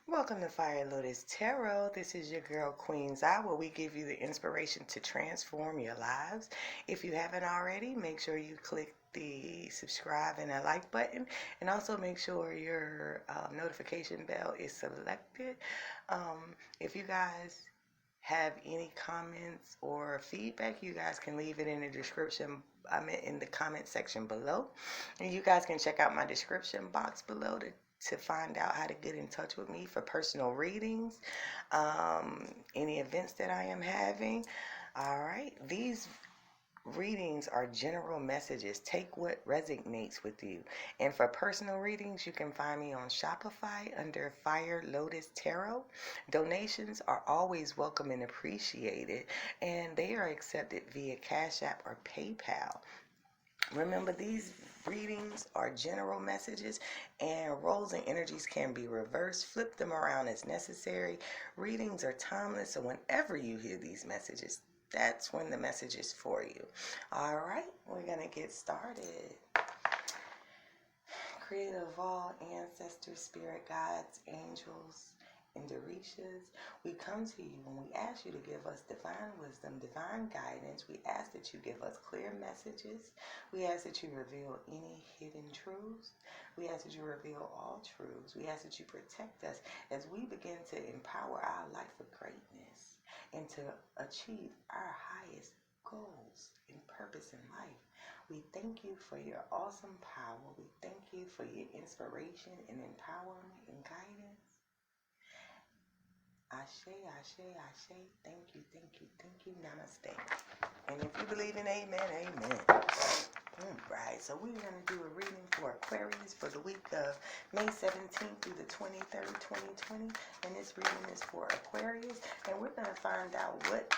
Welcome to Fire Lotus Tarot. This is your girl Queen.Zi, where we give you the inspiration to transform your lives. If you haven't already, make sure you click the subscribe and a like button, and also make sure your notification bell is selected. If you guys have any comments or feedback, you guys can leave it in the description. In the comment section below, and you guys can check out my description box below to find out how to get in touch with me for personal readings, any events that I am having. All right, these readings are general messages. Take what resonates with you. And for personal readings, you can find me on Shopify under Fire Lotus Tarot. Donations are always welcome and appreciated, and they are accepted via Cash App or PayPal. Remember, these readings are general messages, and roles and energies can be reversed. Flip them around as necessary. Readings are timeless, so whenever you hear these messages, that's when the message is for you. All right, we're going to get started. Creator of all ancestors, spirit guides, angels, and Orishas, we come to you and we ask you to give us divine wisdom, divine guidance. We ask that you give us clear messages. We ask that you reveal any hidden truths. We ask that you reveal all truths. We ask that you protect us as we begin to empower our life with greatness and to achieve our highest goals and purpose in life. We thank you for your awesome power. We thank you for your inspiration and empowerment and guidance. Ashe, ashe, ashe. Thank you, thank you, thank you. Namaste. And if you believe in amen, amen. All right, so we're going to do a reading for Aquarius for the week of May 17th through the 23rd, 2020. And this reading is for Aquarius. And we're going to find out what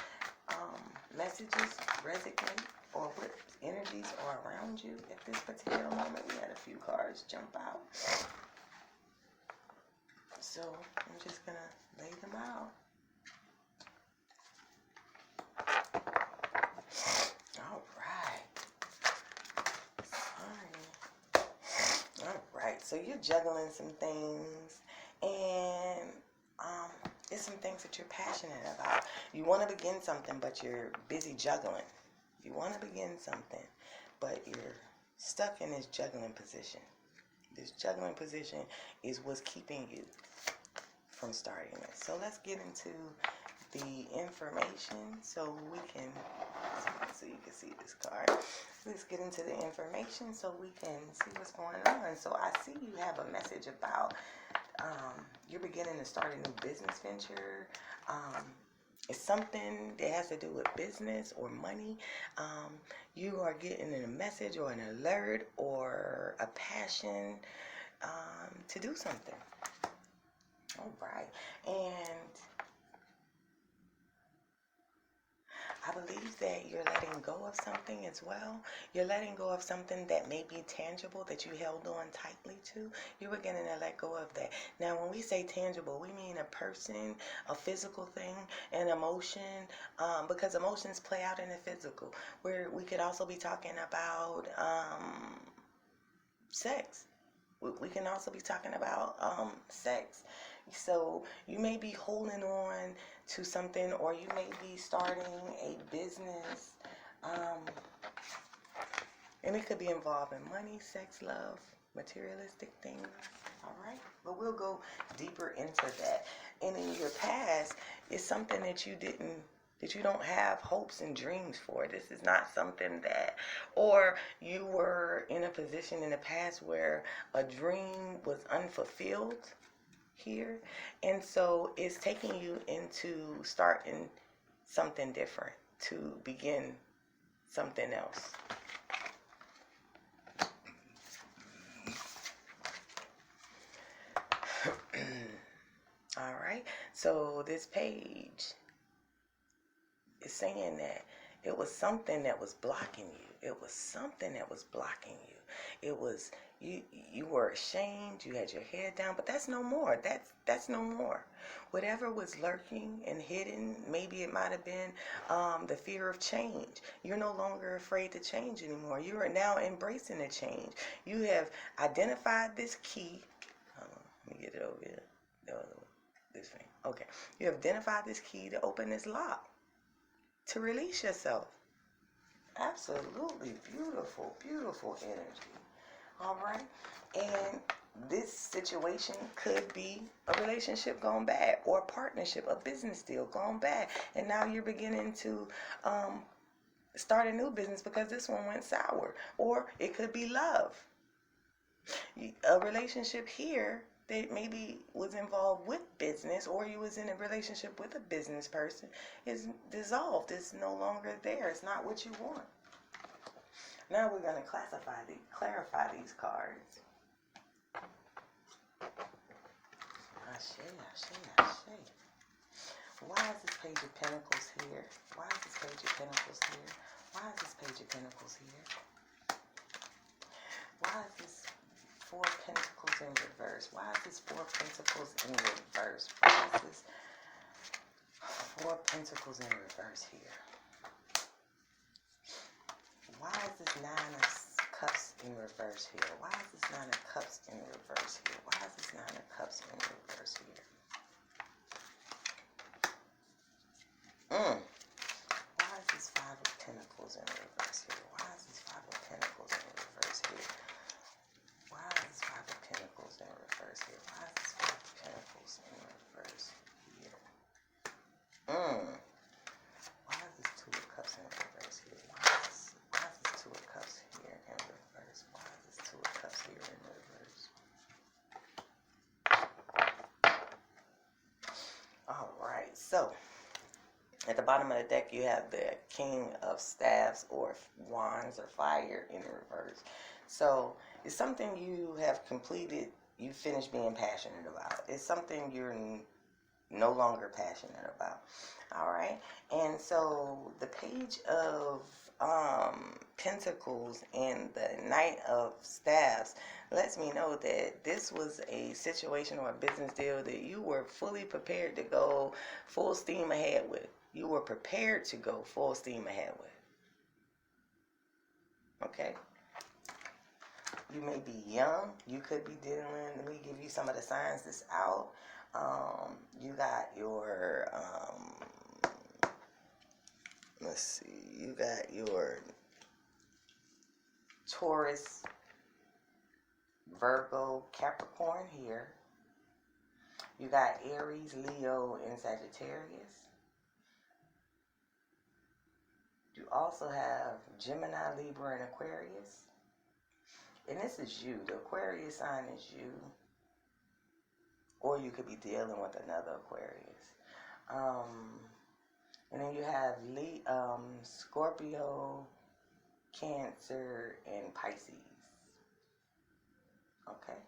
messages resonate or what energies are around you at this particular moment. We had a few cards jump out. So I'm just going to lay them out. All right. All right. So you're juggling some things, and there's some things that you're passionate about. You want to begin something, but you're busy juggling. You want to begin something, but you're stuck in this juggling position. This juggling position is what's keeping you from starting it. So let's get into the information so you can see this card. Let's get into the information so we can see what's going on. So I see you have a message about you're beginning to start a new business venture. It's something that has to do with business or money. You are getting a message or an alert or a passion to do something. All right. And I believe that you're letting go of something as well. You're letting go of something that may be tangible that you held on tightly to. You're beginning to let go of that. Now, when we say tangible, we mean a person, a physical thing, an emotion, because emotions play out in the physical. Where we could also be talking about sex. We can also be talking about sex. So you may be holding on to something, or you may be starting a business, and it could be involving money, sex, love, materialistic things. All right, but we'll go deeper into that. And in your past, it's something that you don't have hopes and dreams for. This is not something that, or you were in a position in the past where a dream was unfulfilled here, and so it's taking you into starting something different, to begin something else. All right, so this page is saying that it was something that was blocking you. It was something that was blocking you. It was you were ashamed, you had your head down, but that's no more. That's no more. Whatever was lurking and hidden, maybe it might have been the fear of change. You're no longer afraid to change anymore. You are now embracing the change. You have identified this key. Hold on, let me get it over here. The other way. this thing. Okay. You have identified this key to open this lock, to release yourself. Absolutely beautiful, beautiful energy. All right. And this situation could be a relationship gone bad, or a partnership, a business deal gone bad. And now you're beginning to start a new business because this one went sour. Or it could be love. A relationship here that maybe was involved with business, or you was in a relationship with a business person, is dissolved. It's no longer there. It's not what you want. Now we're going to clarify these cards. Ashe, ashe, ashe. Why is this Page of Pentacles here? Why is this Page of Pentacles here? Why is this Page of Pentacles here? Why is this Four of Pentacles in reverse? Why is this Four of Pentacles in reverse? Why is this Four of Pentacles in reverse here? Why is this Nine of Cups in reverse here? Why is this Nine of Cups in reverse here? Why is this Nine of Cups in reverse here? Why is this Five of Pentacles in reverse here? Why is this Five of Pentacles in reverse here? Why is this Five of Pentacles in reverse here? Why is this Five of Pentacles in reverse here? Why is this Two of Cups in reverse here? Why is this Two of Cups here in reverse? Why is this Two of Cups here in reverse? All right, so at the bottom of the deck, you have the King of Staffs, or Wands, or Fire in reverse. So it's something you have completed, you finished being passionate about. It's something you're no longer passionate about. All right. And so the Page of Pentacles and the Knight of Staffs lets me know that this was a situation or a business deal that you were fully prepared to go full steam ahead with. You were prepared to go full steam ahead with. Okay? You may be young. You could be dealing, let me give you some of the signs that's out. You got your, let's see, you got your Taurus, Virgo, Capricorn here. You got Aries, Leo, and Sagittarius. You also have Gemini, Libra, and Aquarius. And this is you. The Aquarius sign is you. Or you could be dealing with another Aquarius. And then you have Scorpio, Cancer, and Pisces. Okay?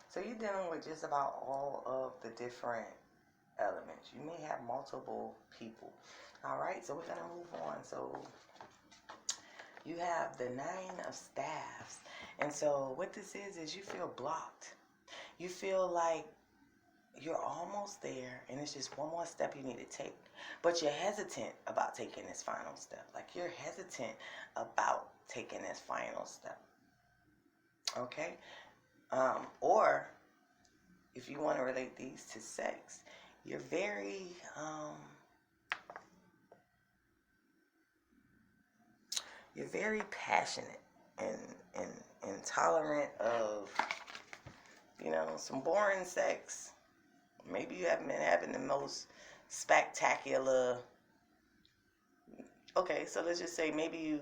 So you're dealing with just about all of the different elements. You may have multiple people. All right, so we're going to move on. So you have the Nine of Staffs. And so what this is you feel blocked. You feel like you're almost there, and it's just one more step you need to take. But you're hesitant about taking this final step. Like, you're hesitant about taking this final step. Okay? Or, if you want to relate these to sex, you're very, passionate and tolerant of, some boring sex. Maybe you haven't been having the most spectacular. Okay, so let's just say maybe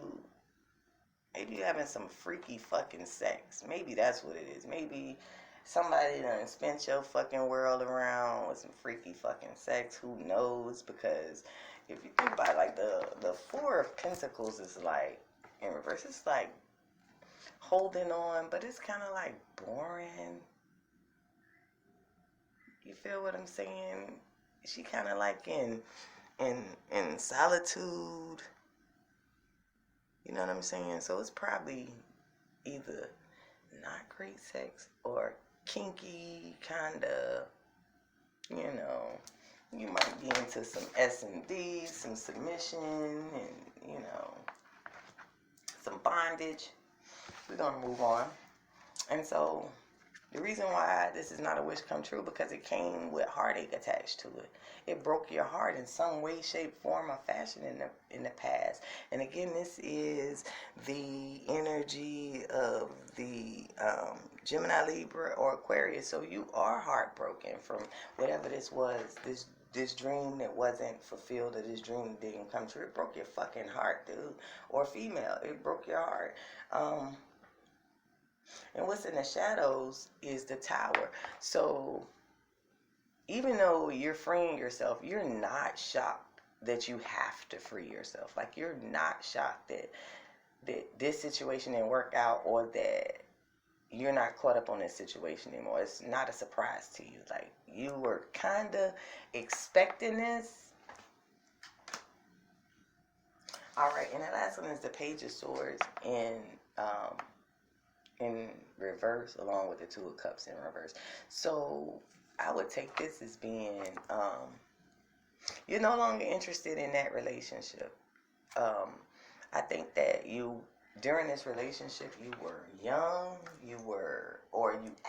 you're having some freaky fucking sex. Maybe that's what it is. Maybe somebody done spent your fucking world around with some freaky fucking sex. Who knows? Because if you think about it, like the Four of Pentacles is like in reverse. It's like holding on, but it's kind of like boring. You feel what I'm saying? She kind of like in solitude. You know what I'm saying? So it's probably either not great sex or kinky, kind of, you might be into some S&D, some submission, and, some bondage. We're going to move on. And so The reason why this is not a wish come true, because it came with heartache attached to it. It broke your heart in some way, shape, form, or fashion in the past. And again, this is the energy of the Gemini, Libra, or Aquarius. So you are heartbroken from whatever this was, this dream that wasn't fulfilled, or this dream that didn't come true. It broke your fucking heart, dude. Or female, it broke your heart. And what's in the shadows is the Tower. So even though you're freeing yourself, you're not shocked that you have to free yourself. Like, you're not shocked that this situation didn't work out, or that you're not caught up on this situation anymore. It's not a surprise to you. Like, you were kind of expecting this. All right, and the last one is the Page of Swords in reverse, along with the Two of Cups in reverse. So I would take this as being you're no longer interested in that relationship. I think that during this relationship, you were young, you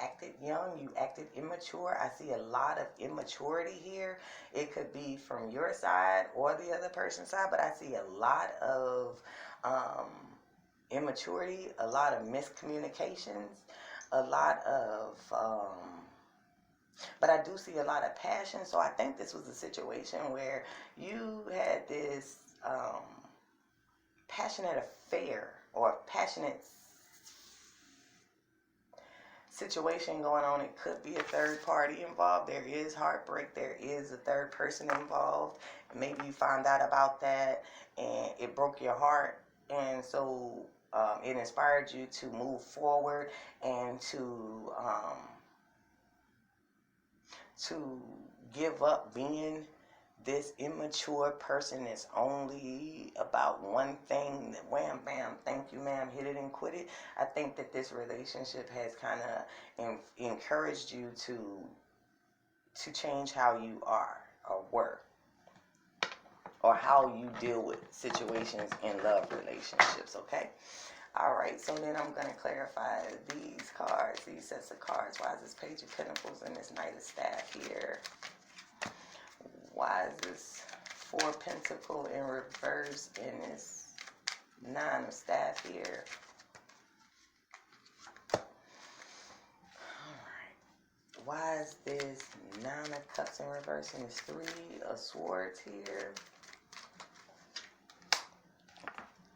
acted young, you acted immature. I see a lot of immaturity here. It could be from your side or the other person's side, but I see a lot of immaturity, a lot of miscommunications, a lot of but I do see a lot of passion. So I think this was a situation where you had this passionate affair or passionate situation going on. It could be a third party involved. There is heartbreak. There is a third person involved. Maybe you found out about that and it broke your heart. And so it inspired you to move forward and to give up being this immature person that's only about one thing, that wham, bam, thank you, ma'am, hit it and quit it. I think that this relationship has kind of encouraged you to change how you are or were, or how you deal with situations in love relationships, okay? All right, so then I'm going to clarify these cards, these sets of cards. Why is this Page of Pentacles and this Knight of Staff here? Why is this Four Pentacle in reverse and this Nine of Staff here? Alright. Why is this Nine of Cups in reverse and this Three of Swords here?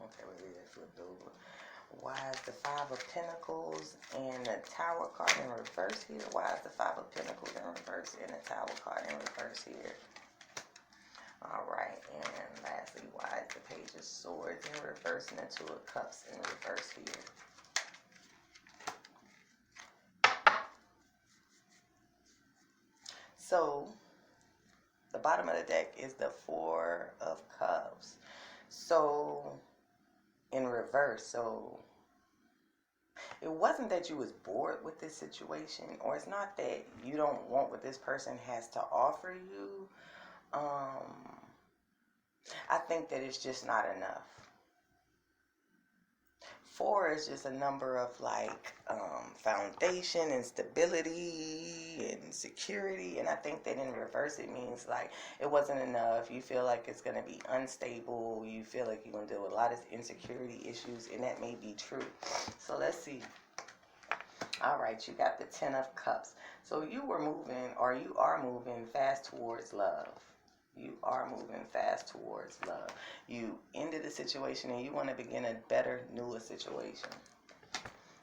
Okay, we'll leave that flipped over. Why is the Five of Pentacles and the Tower card in reverse here? Why is the Five of Pentacles in reverse and the Tower card in reverse here? Alright, and lastly, why is the Page of Swords in reverse and the Two of Cups in reverse here? So, the bottom of the deck is the Four of Cups. So, in reverse, so it wasn't that you was bored with this situation, or it's not that you don't want what this person has to offer you. I think that it's just not enough. Four is just a number of like foundation and stability and security, and I think that in reverse it means like it wasn't enough. You feel like it's going to be unstable. You feel like you're going to deal with a lot of insecurity issues, and that may be true. So let's see. All right, you got the Ten of Cups. So you were moving, or you are moving fast towards love. You are moving fast towards love. You ended a situation and you want to begin a better, newer situation,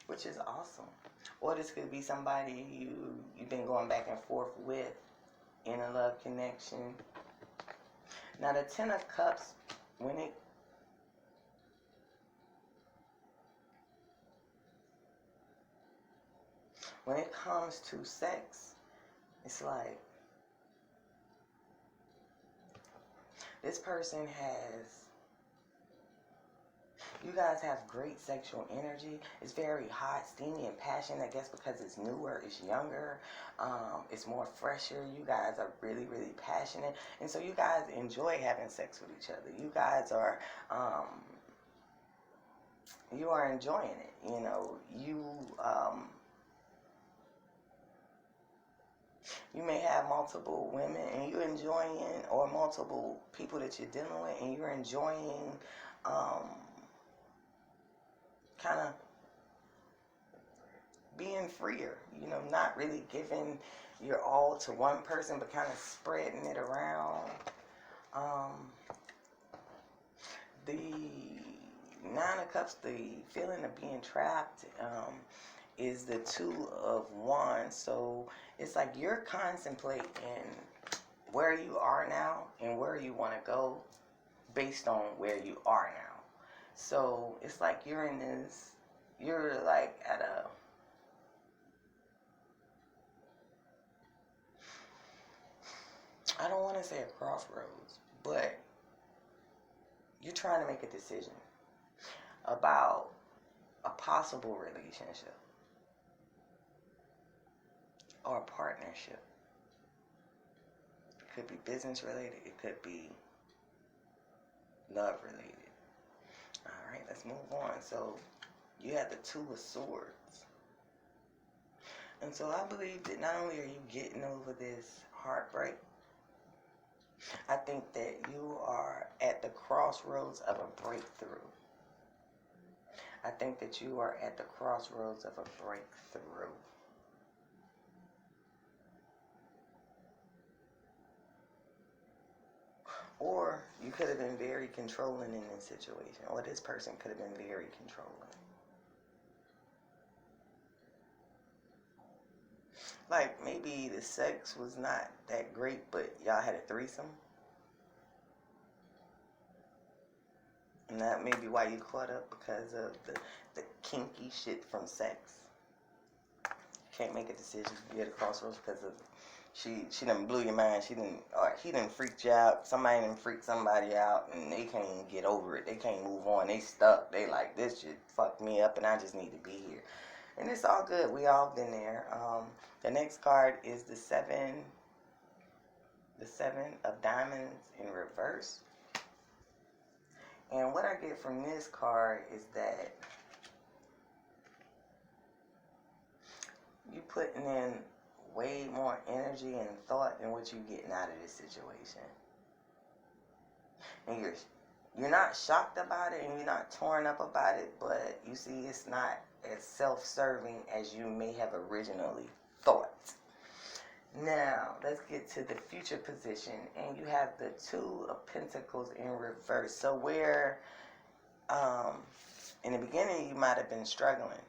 which is awesome. Or this could be somebody you've been going back and forth with in a love connection. Now the Ten of Cups, when it comes to sex, it's like this person you guys have great sexual energy. It's very hot, steamy, and passionate, I guess because it's newer, it's younger, it's more fresher. You guys are really, really passionate. And so you guys enjoy having sex with each other. You guys are, you are enjoying it. You know, You may have multiple women and you're enjoying, or multiple people that you're dealing with, and you're enjoying kind of being freer, not really giving your all to one person, but kind of spreading it around. The Nine of Cups, the feeling of being trapped, is the Two of Wands. So it's like you're contemplating where you are now and where you want to go based on where you are now. So it's like you're like at I don't want to say a crossroads, but you're trying to make a decision about a possible relationship or a partnership. It could be business related. It could be love related. All right, let's move on. So you have the Two of Swords. And so I believe that not only are you getting over this heartbreak, I think that you are at the crossroads of a breakthrough. I think that you are at the crossroads of a breakthrough. Or you could have been very controlling in this situation, or this person could have been very controlling. Like maybe the sex was not that great, but y'all had a threesome. And that may be why you caught up, because of the kinky shit from sex. You can't make a decision. You're at a crossroads because of she done blew your mind. He done freaked you out. Somebody done freaked somebody out, and they can't even get over it. They can't move on. They stuck. They like, this shit fucked me up, and I just need to be here. And it's all good. We all been there. The next card is the seven of diamonds in reverse. And what I get from this card is that you putting in way more energy and thought than what you're getting out of this situation. And you're not shocked about it, and you're not torn up about it, but you see it's not as self-serving as you may have originally thought. Now, let's get to the future position, and you have the Two of Pentacles in reverse. So where, in the beginning, you might have been struggling,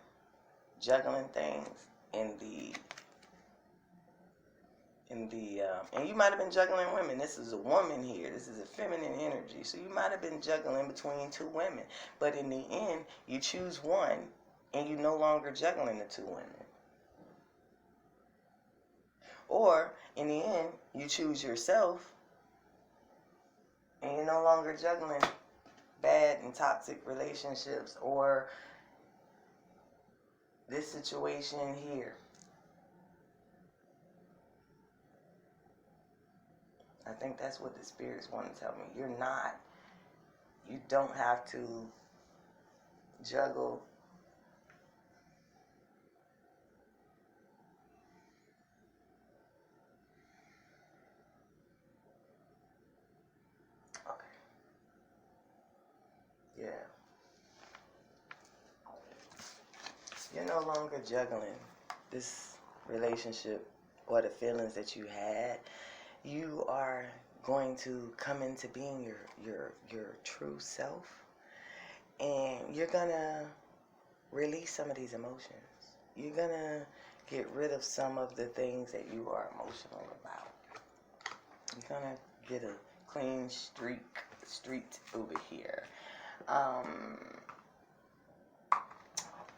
juggling things and you might have been juggling women. This is a woman here. This is a feminine energy. So you might have been juggling between two women. But in the end, you choose one, and you're no longer juggling the two women. Or, in the end, you choose yourself, and you're no longer juggling bad and toxic relationships or this situation here. I think that's what the spirits want to tell me. You don't have to juggle You're no longer juggling this relationship or the feelings that you had. You are going to come into being your true self, and you're gonna release some of these emotions. You're gonna get rid of some of the things that you are emotional about. You're gonna get a clean street over here.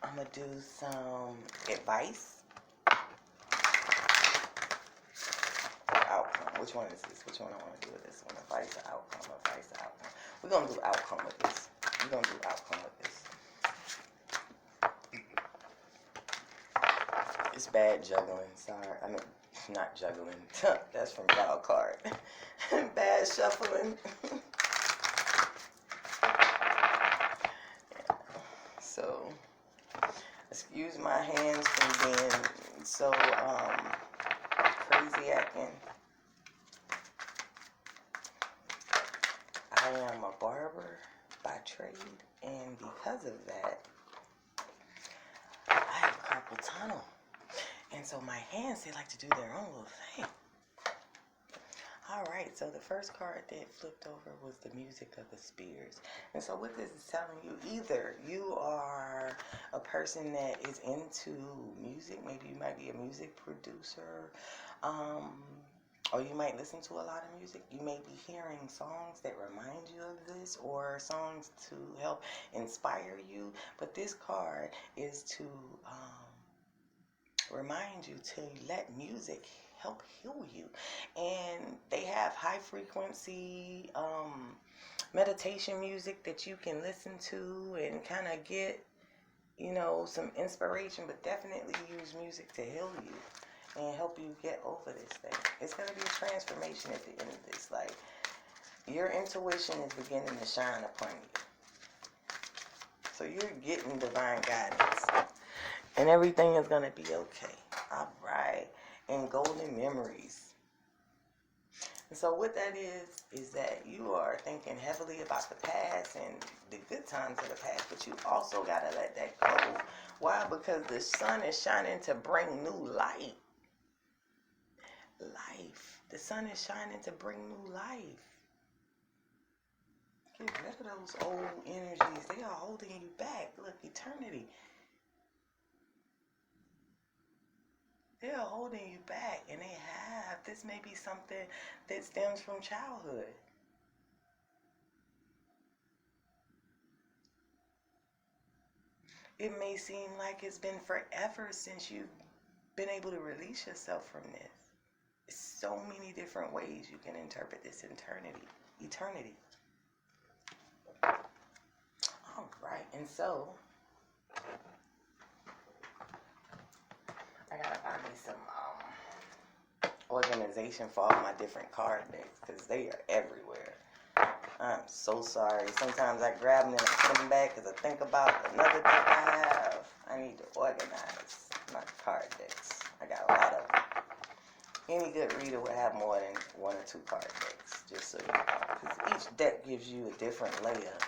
I'm gonna do some advice or outcome. Which one is this? Which one I want to do with this one? Advice or outcome? Advice or outcome? We're gonna do outcome with this. We're gonna do outcome with this. It's bad juggling. Sorry, I mean not juggling. That's from y'all card. Bad shuffling. So. Excuse my hands from being so crazy crazy acting. I am a barber by trade, and because of that, I have carpal tunnel. And so my hands, they like to do their own little thing. Alright, so the first card that flipped over was the music of the spirits. And so what this is telling you, either you are a person that is into music, maybe you might be a music producer, or you might listen to a lot of music. You may be hearing songs that remind you of this, or songs to help inspire you. But this card is to remind you to let music help heal you. And they have high frequency meditation music that you can listen to and kind of get, you know, some inspiration, but definitely use music to heal you and help you get over this thing. It's going to be a transformation at the end of this. Like, your intuition is beginning to shine upon you. So you're getting divine guidance. And everything is going to be okay. All right. And golden memories. And so what that is that you are thinking heavily about the past and the good times of the past, but you also got to let that go. Why? Because the sun is shining to bring new light. Life. The sun is shining to bring new life. Get rid of those old energies. They are holding you back. Look, eternity. They are holding you back, and they have. This may be something that stems from childhood. It may seem like it's been forever since you've been able to release yourself from this. There's so many different ways you can interpret this eternity. All right, and so I gotta find me some organization for all my different card decks because they are everywhere. I'm so sorry. Sometimes I grab them and I put them back because I think about another deck I have. I need to organize my card decks. I got a lot of them. Any good reader would have more than one or two card decks, just so you know. Because each deck gives you a different layer.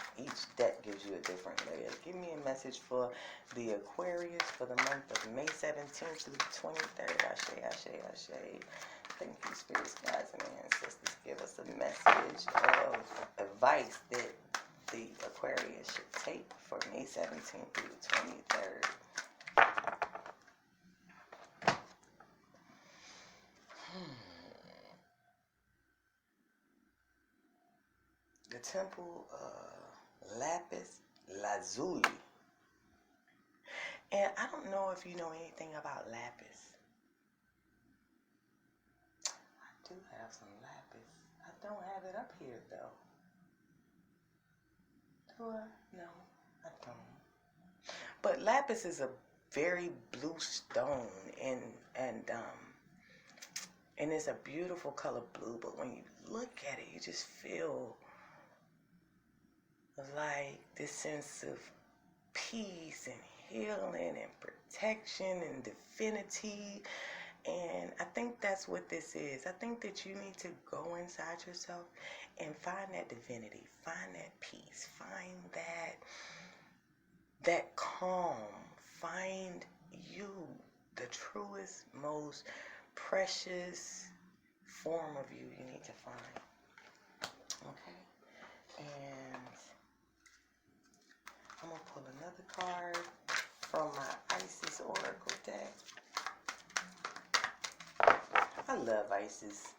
Give me a message for the Aquarius for the month of May 17th through the 23rd. Ashe, ashe, ashe. Thank you, spirits, guides, and ancestors. Give us a message of advice that the Aquarius should take for May 17th through the 23rd. The Temple Lapis Lazuli. And I don't know if you know anything about lapis. I do have some lapis. I don't have it up here though. Do I? No, I don't. But lapis is a very blue stone, and it's a beautiful color blue. But when you look at it, you just feel like this sense of peace and healing and protection and divinity. And I think that's what this is. I think that you need to go inside yourself and find that divinity, find that peace, find that calm, find you, the truest, most precious form of you need to find. Okay? And I'm going to pull another card from my Isis Oracle deck. I love Isis.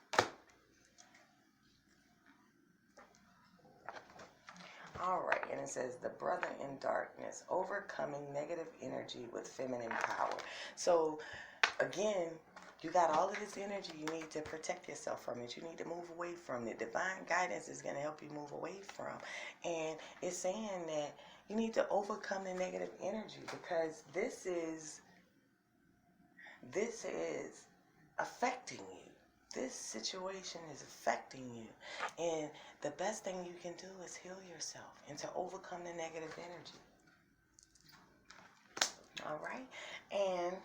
Alright, and it says, the brother in darkness, overcoming negative energy with feminine power. So, again, you got all of this energy. You need to protect yourself from it. You need to move away from it. Divine guidance is going to help you move away from. And it's saying that you need to overcome the negative energy because this is affecting you. This situation is affecting you. And the best thing you can do is heal yourself and to overcome the negative energy. All right? And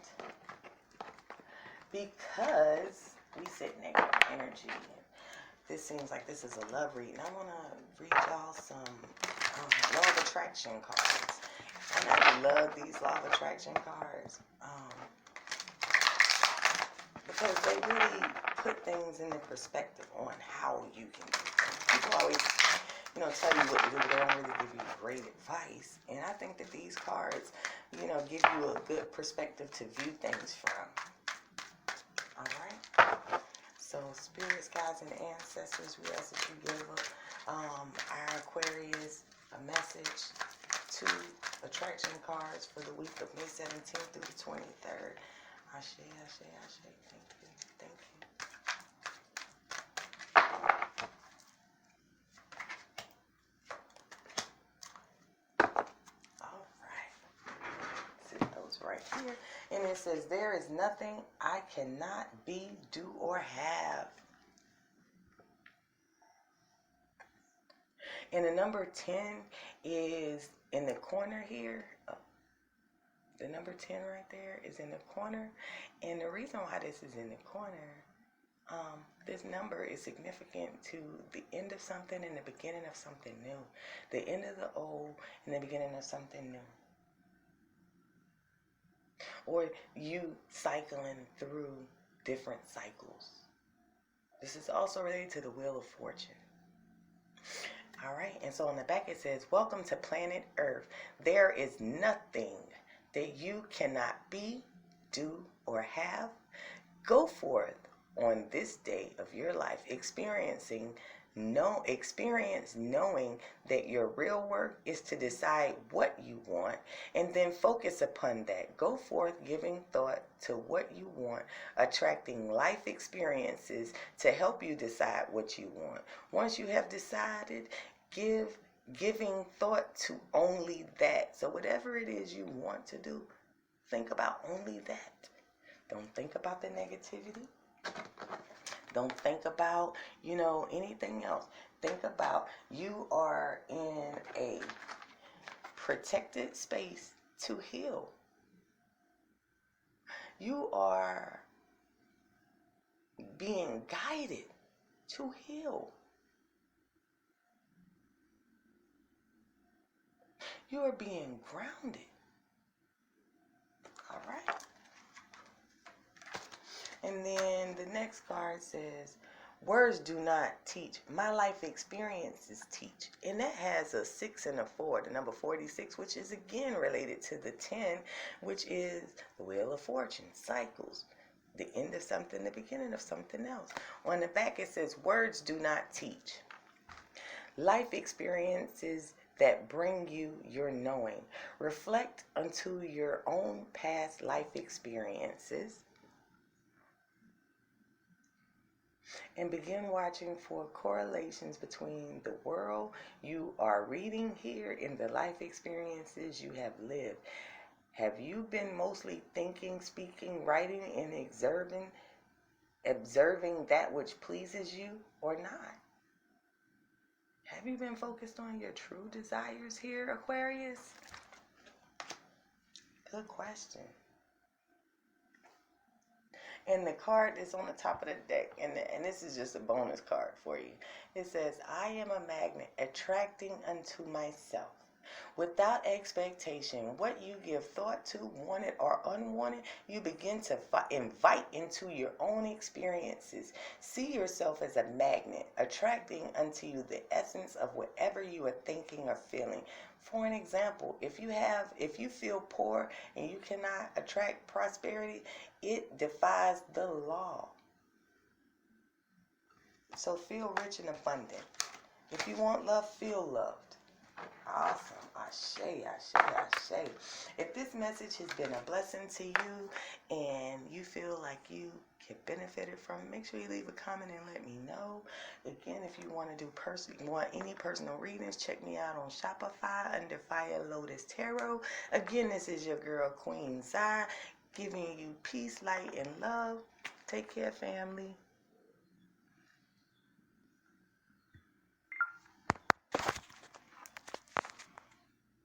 because We sit negative energy. This seems like this is a love reading. I want to read y'all some law of attraction cards. And I love these law of attraction cards because they really put things into perspective on how you can do things. People always, tell you what to do, but they don't really give you great advice. And I think that these cards, give you a good perspective to view things from. All right? So, spirits, guides, and ancestors, we ask that you give our Aquarius a message, 2 attraction cards for the week of May 17th through the 23rd. Ashe, ashe, ashe. Thank you. Thank you. All right. See those right here. And it says, there is nothing I cannot be, do, or have. And the number 10 is in the corner here. The number 10 right there is in the corner. And the reason why this is in the corner, this number is significant to the end of something and the beginning of something new. The end of the old and the beginning of something new. Or you cycling through different cycles. This is also related to the Wheel of Fortune. All right, and so on the back it says, welcome to planet Earth. There is nothing that you cannot be, do, or have. Go forth on this day of your life, experience knowing that your real work is to decide what you want and then focus upon that. Go forth giving thought to what you want, attracting life experiences to help you decide what you want. Once you have decided, giving thought to only that. So whatever it is you want to do, think about only that. Don't think about the negativity. Don't think about, anything else. Think about you are in a protected space to heal. You are being guided to heal. You are being grounded. All right. And then the next card says, words do not teach. My life experiences teach. And that has a 6 and a 4, the number 46, which is again related to the 10, which is the Wheel of Fortune, cycles. The end of something, the beginning of something else. On the back it says, words do not teach. Life experiences that bring you your knowing. Reflect unto your own past life experiences and begin watching for correlations between the world you are reading here and the life experiences you have lived. Have you been mostly thinking, speaking, writing, and observing that which pleases you or not? Have you been focused on your true desires here, Aquarius? Good question. And the card that's on the top of the deck, and this is just a bonus card for you. It says, I am a magnet attracting unto myself. Without expectation, what you give thought to, wanted or unwanted, you begin to invite into your own experiences. See yourself as a magnet, attracting unto you the essence of whatever you are thinking or feeling. For an example, if you feel poor and you cannot attract prosperity, it defies the law. So feel rich and abundant. If you want love, feel loved. Awesome. Ashe, ashe, ashe. If this message has been a blessing to you and you feel like you can benefit from it, make sure you leave a comment and let me know. Again, if you want to do any personal readings, check me out on Shopify under Fire Lotus Tarot. Again, this is your girl Queen.Zi, giving you peace, light, and love. Take care, family.